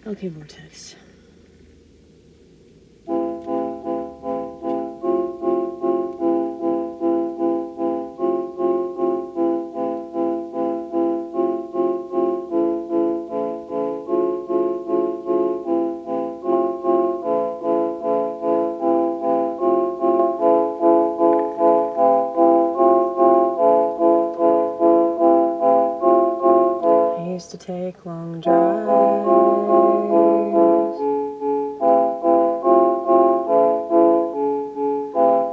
Okay, Vortex. Used to take long drives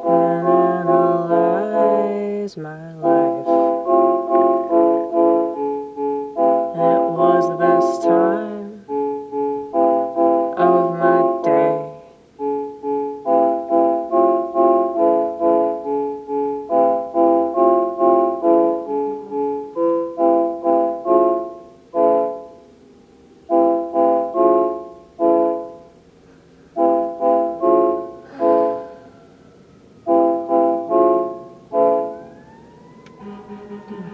and analyze my life, and it was the best time of my day.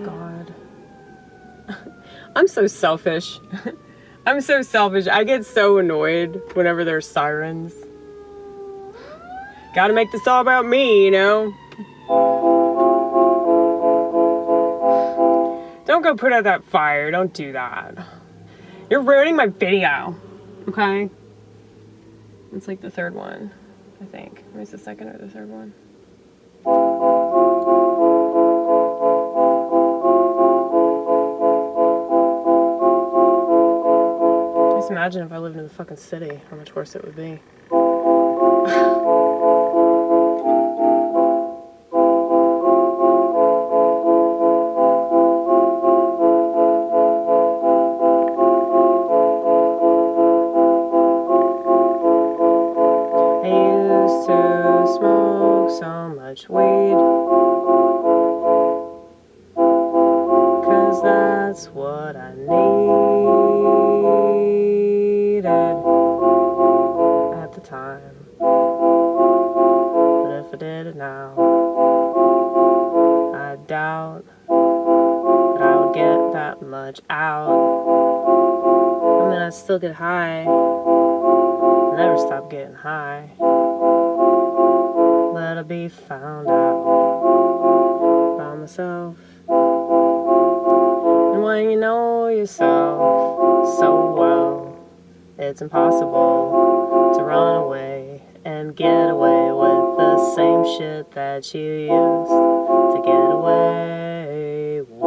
God. I'm so selfish. I'm so selfish. I get so annoyed whenever there's sirens. Gotta make this all about me, you know? Don't go put out that fire. Don't do that. You're ruining my video. Okay? It's like the third one, I think. Maybe it's the second or the third one. Just imagine if I lived in the fucking city, how much worse it would be. I used to smoke so much weed, 'cause that's what I needed at the time. But if I did it now, I doubt that I would get that much out. I mean, I'd still get high, never stop getting high, but I'd be found out by myself. And when you know yourself so well, it's impossible to run away and get away with the same shit that you used to get away with.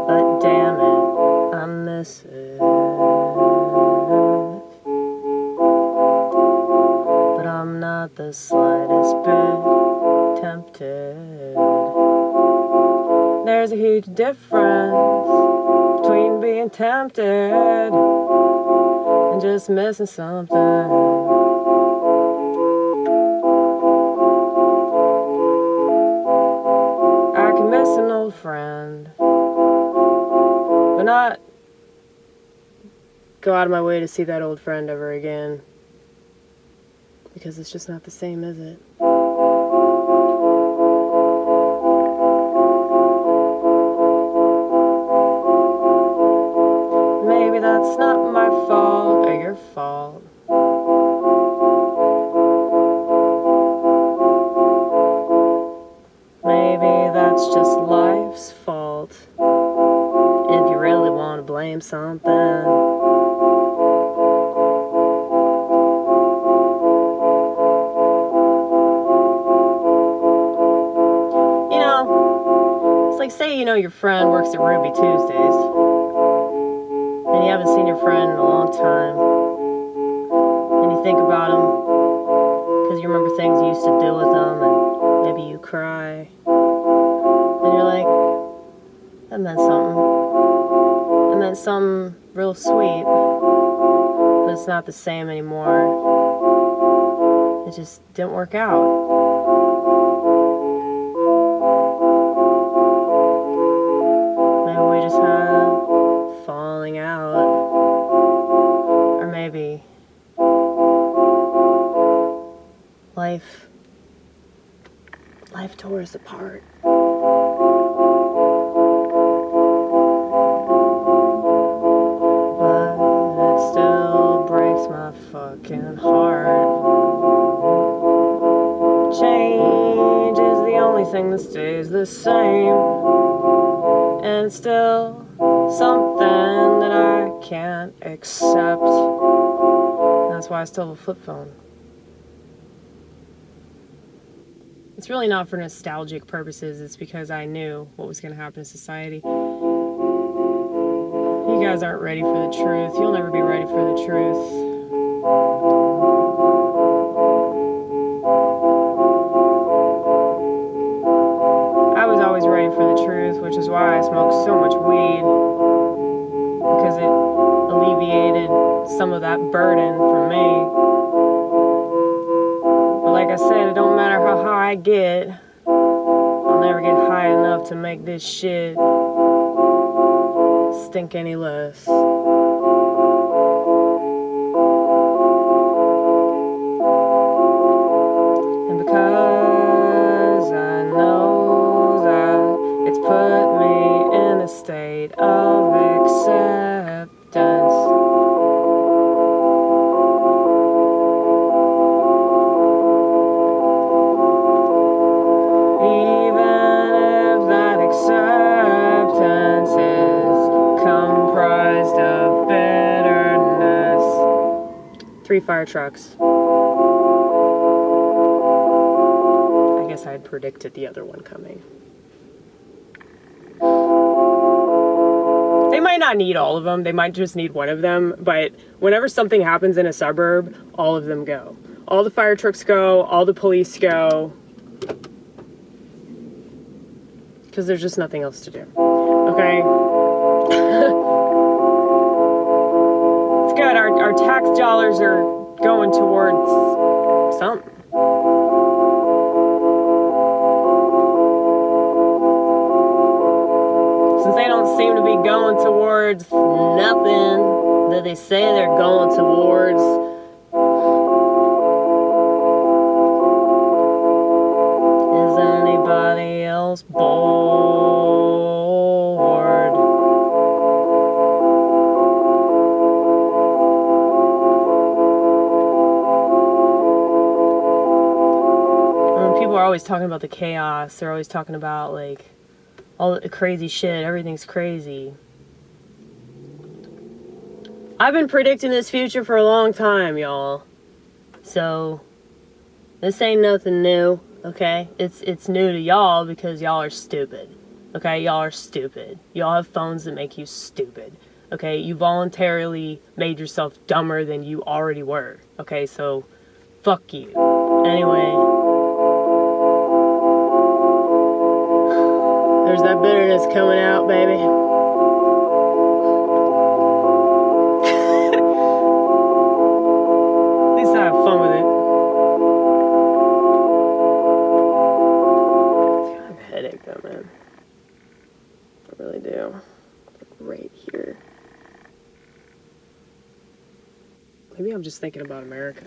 But damn it, I miss it. But I'm not the slightest bit tempted. There's a huge difference between being tempted and just missing something. I can miss an old friend, but not go out of my way to see that old friend ever again, because it's just not the same, is it? Maybe that's not my fault or your fault. Maybe that's just life's fault, if you really want to blame something. You know, it's like, say you know your friend works at Ruby Tuesdays, and you haven't seen your friend in a long time, and you think about him because you remember things you used to do with him, and maybe you cry, and you're like, that meant something. It meant something real sweet, but it's not the same anymore. It just didn't work out. Maybe we just had a falling out. tore us apart. But it still breaks my fucking heart. Change is the only thing that stays the same, and it's still something that I can't accept. And that's why I still have a flip phone. It's really not for nostalgic purposes. It's because I knew what was going to happen to society. You guys aren't ready for the truth. You'll never be ready for the truth. I was always ready for the truth, which is why I smoked so much weed, because it alleviated some of that burden from me. But like I said, it don't matter how high I get, I'll never get high enough to make this shit stink any less. And because I know that it's put me in a state of acceptance, even if that acceptance is comprised of bitterness. 3 fire trucks. I guess I had predicted the other one coming. They might not need all of them. They might just need one of them. But whenever something happens in a suburb, all of them go. All the fire trucks go. All the police go. Because there's just nothing else to do. Okay? It's good. Our tax dollars are going towards something. Since they don't seem to be going towards nothing that they say they're going towards, is anybody else bored? People are always talking about the chaos. They're always talking about, like, all the crazy shit. Everything's crazy. I've been predicting this future for a long time, y'all. So, this ain't nothing new, okay? It's new to y'all because y'all are stupid. Okay? Y'all are stupid. Y'all have phones that make you stupid. Okay? You voluntarily made yourself dumber than you already were. Okay? So, fuck you. Anyway. There's that bitterness coming out, baby. At least I have fun with it. I have a headache though, man. I really do. Right here. Maybe I'm just thinking about America.